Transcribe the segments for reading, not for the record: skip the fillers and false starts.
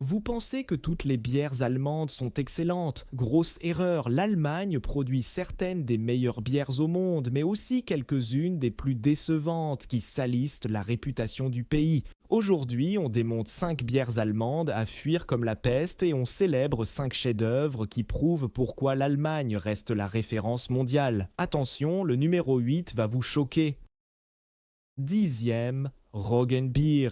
Vous pensez que toutes les bières allemandes sont excellentes? Grosse erreur, l'Allemagne produit certaines des meilleures bières au monde, mais aussi quelques-unes des plus décevantes qui salissent la réputation du pays. Aujourd'hui, on démonte 5 bières allemandes à fuir comme la peste et on célèbre 5 chefs-d'œuvre qui prouvent pourquoi l'Allemagne reste la référence mondiale. Attention, le numéro 8 va vous choquer. Dixième, Roggenbier.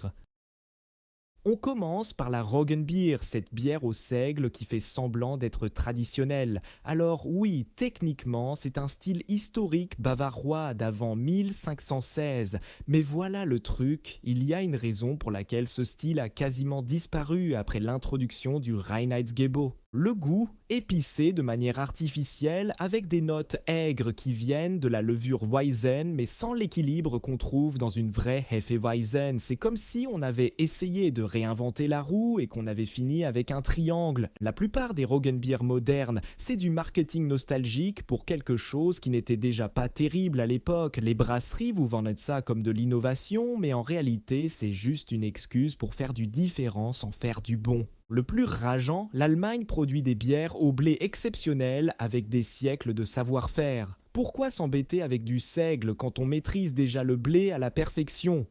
On commence par la Roggenbier, cette bière au seigle qui fait semblant d'être traditionnelle. Alors oui, techniquement, c'est un style historique bavarois d'avant 1516. Mais voilà le truc, il y a une raison pour laquelle ce style a quasiment disparu après l'introduction du Reinheitsgebot. Le goût, épicé de manière artificielle avec des notes aigres qui viennent de la levure Weizen mais sans l'équilibre qu'on trouve dans une vraie Hefeweizen. C'est comme si on avait essayé de réinventer la roue et qu'on avait fini avec un triangle. La plupart des Roggenbier modernes, c'est du marketing nostalgique pour quelque chose qui n'était déjà pas terrible à l'époque. Les brasseries vous vendent ça comme de l'innovation, mais en réalité c'est juste une excuse pour faire du différent sans faire du bon. Le plus rageant, l'Allemagne produit des bières au blé exceptionnel avec des siècles de savoir-faire. Pourquoi s'embêter avec du seigle quand on maîtrise déjà le blé à la perfection?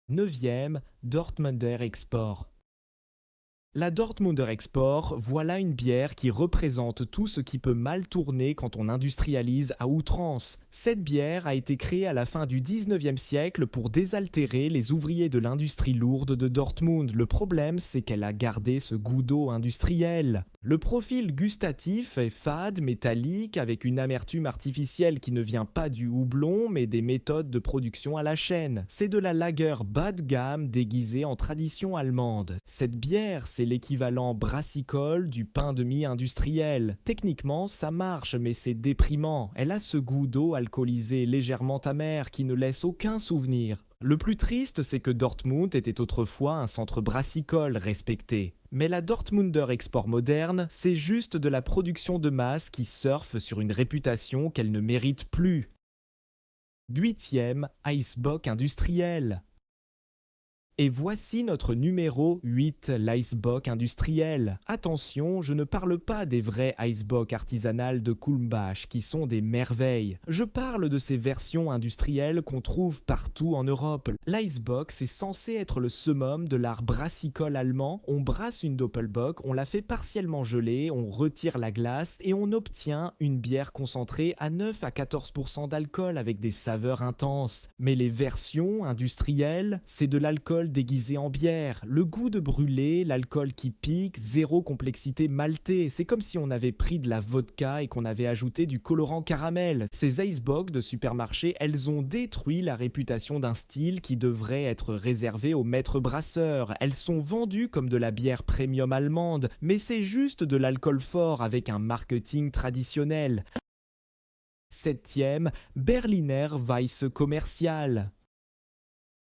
Neuvième, Dortmunder Export. La Dortmunder Export, voilà une bière qui représente tout ce qui peut mal tourner quand on industrialise à outrance. Cette bière a été créée à la fin du 19e siècle pour désaltérer les ouvriers de l'industrie lourde de Dortmund. Le problème, c'est qu'elle a gardé ce goût d'eau industriel. Le profil gustatif est fade, métallique, avec une amertume artificielle qui ne vient pas du houblon, mais des méthodes de production à la chaîne. C'est de la lager bas de gamme déguisée en tradition allemande. Cette bière, c'est l'équivalent brassicole du pain de mie industriel. Techniquement, ça marche, mais c'est déprimant. Elle a ce goût d'eau alcoolisée légèrement amer qui ne laisse aucun souvenir. Le plus triste, c'est que Dortmund était autrefois un centre brassicole respecté. Mais la Dortmunder Export moderne, c'est juste de la production de masse qui surfe sur une réputation qu'elle ne mérite plus. Huitième, Eisbock industriel. Et voici notre numéro 8, l'Eisbock industriel. Attention, je ne parle pas des vrais Eisbock artisanales de Kulmbach qui sont des merveilles. Je parle de ces versions industrielles qu'on trouve partout en Europe. L'Eisbock, c'est censé être le summum de l'art brassicole allemand. On brasse une Doppelbock, on la fait partiellement geler, on retire la glace et on obtient une bière concentrée à 9 à 14% d'alcool avec des saveurs intenses. Mais les versions industrielles, c'est de l'alcool déguisé en bière, le goût de brûlé, l'alcool qui pique, zéro complexité maltée. C'est comme si on avait pris de la vodka et qu'on avait ajouté du colorant caramel. Ces Eisbock de supermarché, elles ont détruit la réputation d'un style qui devrait être réservé aux maîtres brasseurs. Elles sont vendues comme de la bière premium allemande, mais c'est juste de l'alcool fort avec un marketing traditionnel. Septième, Berliner Weisse commercial.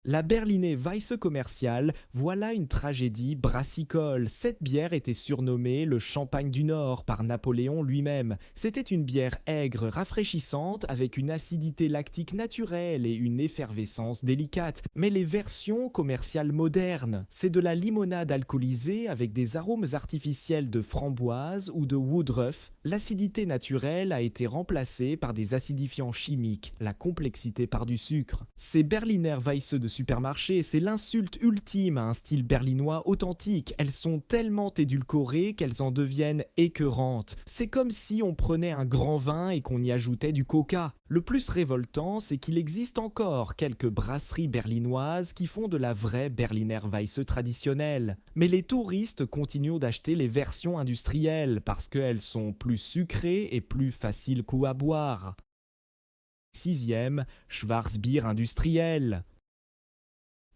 La Berliner Weisse commerciale, voilà une tragédie brassicole. Cette bière était surnommée le champagne du Nord par Napoléon lui-même. C'était une bière aigre, rafraîchissante, avec une acidité lactique naturelle et une effervescence délicate. Mais les versions commerciales modernes, c'est de la limonade alcoolisée avec des arômes artificiels de framboise ou de woodruff. L'acidité naturelle a été remplacée par des acidifiants chimiques, la complexité par du sucre. Ces Berliner Weisse de supermarché, c'est l'insulte ultime à un style berlinois authentique. Elles sont tellement édulcorées qu'elles en deviennent écœurantes. C'est comme si on prenait un grand vin et qu'on y ajoutait du coca. Le plus révoltant, c'est qu'il existe encore quelques brasseries berlinoises qui font de la vraie Berliner Weisse traditionnelle. Mais les touristes continuent d'acheter les versions industrielles parce qu'elles sont plus sucrées et plus faciles à boire. Sixième, Schwarzbier industriel.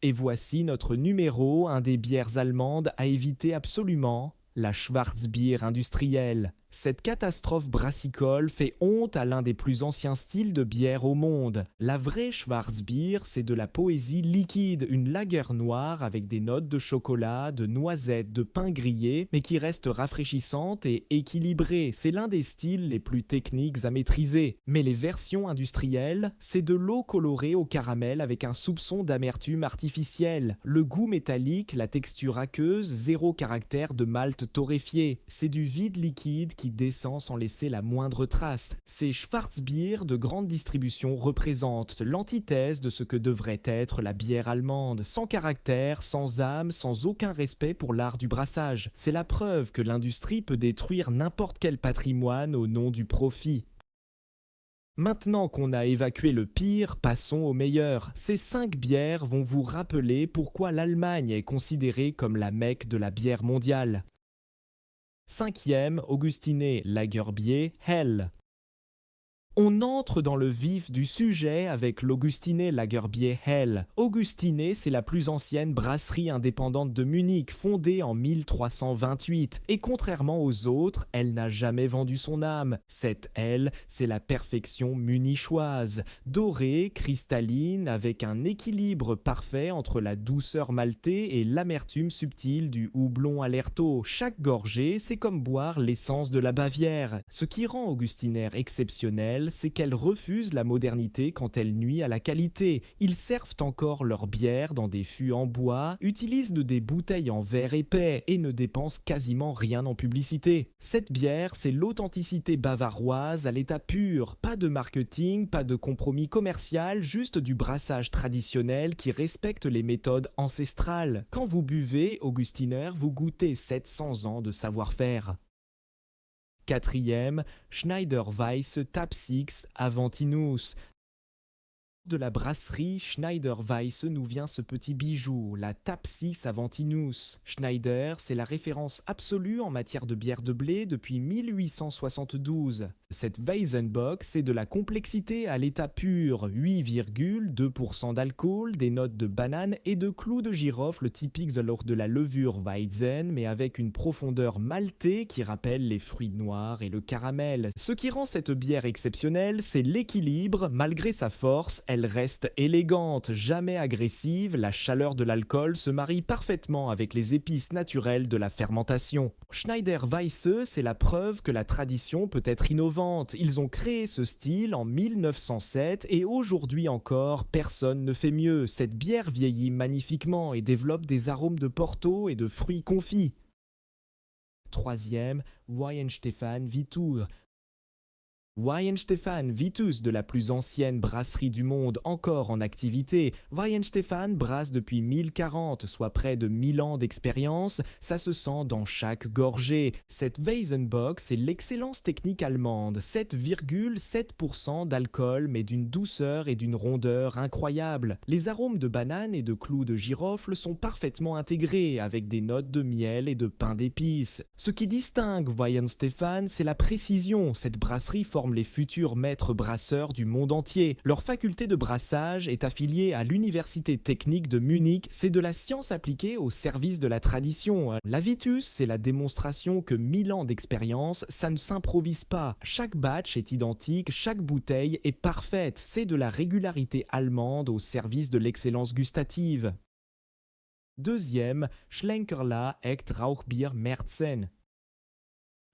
Et voici notre numéro, un des bières allemandes à éviter absolument, la Schwarzbier industrielle. Cette catastrophe brassicole fait honte à l'un des plus anciens styles de bière au monde. La vraie Schwarzbier, c'est de la poésie liquide, une lager noire avec des notes de chocolat, de noisettes, de pain grillé, mais qui reste rafraîchissante et équilibrée. C'est l'un des styles les plus techniques à maîtriser. Mais les versions industrielles, c'est de l'eau colorée au caramel avec un soupçon d'amertume artificielle. Le goût métallique, la texture aqueuse, zéro caractère de malt torréfié. C'est du vide liquide qui descend sans laisser la moindre trace. Ces Schwarzbier de grande distribution représentent l'antithèse de ce que devrait être la bière allemande, sans caractère, sans âme, sans aucun respect pour l'art du brassage. C'est la preuve que l'industrie peut détruire n'importe quel patrimoine au nom du profit. Maintenant qu'on a évacué le pire, passons au meilleur. Ces 5 bières vont vous rappeler pourquoi l'Allemagne est considérée comme la Mecque de la bière mondiale. 5e, Augustiner Lagerbier Hell. On entre dans le vif du sujet avec l'Augustiner Lagerbier Hell. Augustiner, c'est la plus ancienne brasserie indépendante de Munich, fondée en 1328. Et contrairement aux autres, elle n'a jamais vendu son âme. Cette Hell, c'est la perfection munichoise. Dorée, cristalline, avec un équilibre parfait entre la douceur maltée et l'amertume subtile du houblon Alerto. Chaque gorgée, c'est comme boire l'essence de la Bavière. Ce qui rend Augustiner exceptionnel, c'est qu'elles refusent la modernité quand elle nuit à la qualité. Ils servent encore leur bière dans des fûts en bois, utilisent des bouteilles en verre épais et ne dépensent quasiment rien en publicité. Cette bière, c'est l'authenticité bavaroise à l'état pur. Pas de marketing, pas de compromis commercial, juste du brassage traditionnel qui respecte les méthodes ancestrales. Quand vous buvez Augustiner, vous goûtez 700 ans de savoir-faire. 4e, Schneider Weiss Tap 6 Aventinus. De la brasserie Schneider Weiss nous vient ce petit bijou, la Tap 6 Aventinus. Schneider, c'est la référence absolue en matière de bière de blé depuis 1872. Cette Weizenbock, c'est de la complexité à l'état pur, 8,2% d'alcool, des notes de banane et de clous de girofle typiques lors de la levure Weizen, mais avec une profondeur maltée qui rappelle les fruits noirs et le caramel. Ce qui rend cette bière exceptionnelle, c'est l'équilibre. Malgré sa force, elle reste élégante, jamais agressive, la chaleur de l'alcool se marie parfaitement avec les épices naturelles de la fermentation. Schneider Weiss, c'est la preuve que la tradition peut être innovante. Ils ont créé ce style en 1907 et aujourd'hui encore, personne ne fait mieux. Cette bière vieillit magnifiquement et développe des arômes de Porto et de fruits confits. 3e, Weihenstephan Vitus. Weihenstephan Vitus, de la plus ancienne brasserie du monde encore en activité. Weihenstephan brasse depuis 1040, soit près de 1000 ans d'expérience. Ça se sent dans chaque gorgée. Cette Weizenbock, c'est l'excellence technique allemande. 7,7% d'alcool, mais d'une douceur et d'une rondeur incroyables. Les arômes de banane et de clous de girofle sont parfaitement intégrés, avec des notes de miel et de pain d'épices. Ce qui distingue Weihenstephan, c'est la précision. Cette brasserie forme les futurs maîtres brasseurs du monde entier. Leur faculté de brassage est affiliée à l'Université technique de Munich. C'est de la science appliquée au service de la tradition. La Vitus, c'est la démonstration que 1000 ans d'expérience, ça ne s'improvise pas. Chaque batch est identique, chaque bouteille est parfaite. C'est de la régularité allemande au service de l'excellence gustative. 2e, Schlenkerla Echt Rauchbier Märzen.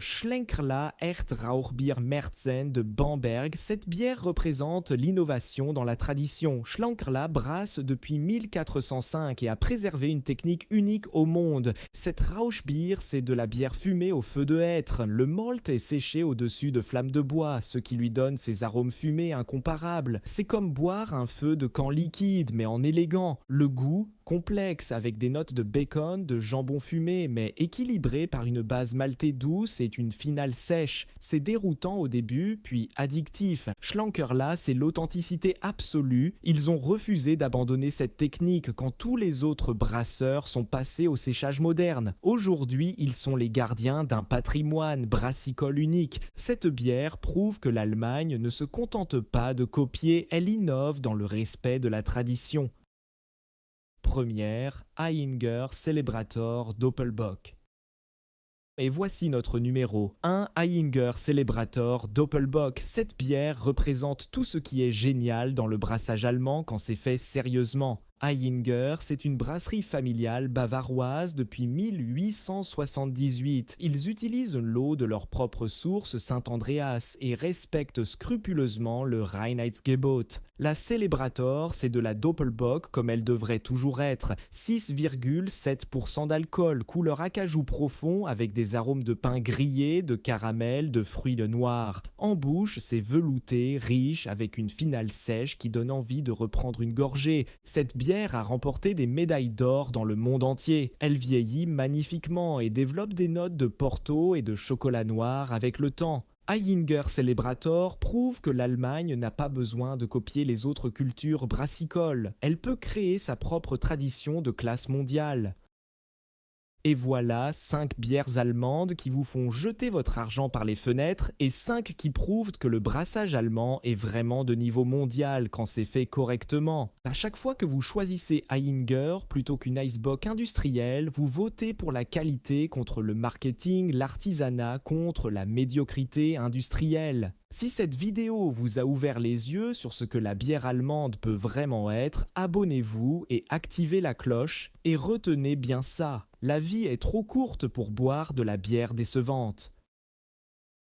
Schlenkerla Echt Rauchbier Märzen de Bamberg, cette bière représente l'innovation dans la tradition. Schlenkerla brasse depuis 1405 et a préservé une technique unique au monde. Cette Rauchbier, c'est de la bière fumée au feu de hêtre. Le malt est séché au-dessus de flammes de bois, ce qui lui donne ses arômes fumés incomparables. C'est comme boire un feu de camp liquide, mais en élégant. Le goût, complexe, avec des notes de bacon, de jambon fumé, mais équilibré par une base maltée douce et une finale sèche. C'est déroutant au début, puis addictif. Schlenkerla, c'est l'authenticité absolue. Ils ont refusé d'abandonner cette technique quand tous les autres brasseurs sont passés au séchage moderne. Aujourd'hui, ils sont les gardiens d'un patrimoine brassicole unique. Cette bière prouve que l'Allemagne ne se contente pas de copier, elle innove dans le respect de la tradition. Première, Ahinger Celebrator Doppelbock. Et voici notre numéro 1, Ayinger Celebrator Doppelbock. Cette bière représente tout ce qui est génial dans le brassage allemand quand c'est fait sérieusement. Ayinger, c'est une brasserie familiale bavaroise depuis 1878. Ils utilisent l'eau de leur propre source Saint-Andreas et respectent scrupuleusement le Reinheitsgebot. La Celebrator, c'est de la Doppelbock comme elle devrait toujours être, 6,7% d'alcool, couleur acajou profond avec des arômes de pain grillé, de caramel, de fruits de noir. En bouche, c'est velouté, riche, avec une finale sèche qui donne envie de reprendre une gorgée. Cette bière a remporté des médailles d'or dans le monde entier. Elle vieillit magnifiquement et développe des notes de Porto et de chocolat noir avec le temps. Ayinger Celebrator prouve que l'Allemagne n'a pas besoin de copier les autres cultures brassicoles. Elle peut créer sa propre tradition de classe mondiale. Et voilà 5 bières allemandes qui vous font jeter votre argent par les fenêtres et 5 qui prouvent que le brassage allemand est vraiment de niveau mondial quand c'est fait correctement. À chaque fois que vous choisissez Ayinger plutôt qu'une Eisbock industrielle, vous votez pour la qualité contre le marketing, l'artisanat contre la médiocrité industrielle. Si cette vidéo vous a ouvert les yeux sur ce que la bière allemande peut vraiment être, abonnez-vous et activez la cloche et retenez bien ça. La vie est trop courte pour boire de la bière décevante.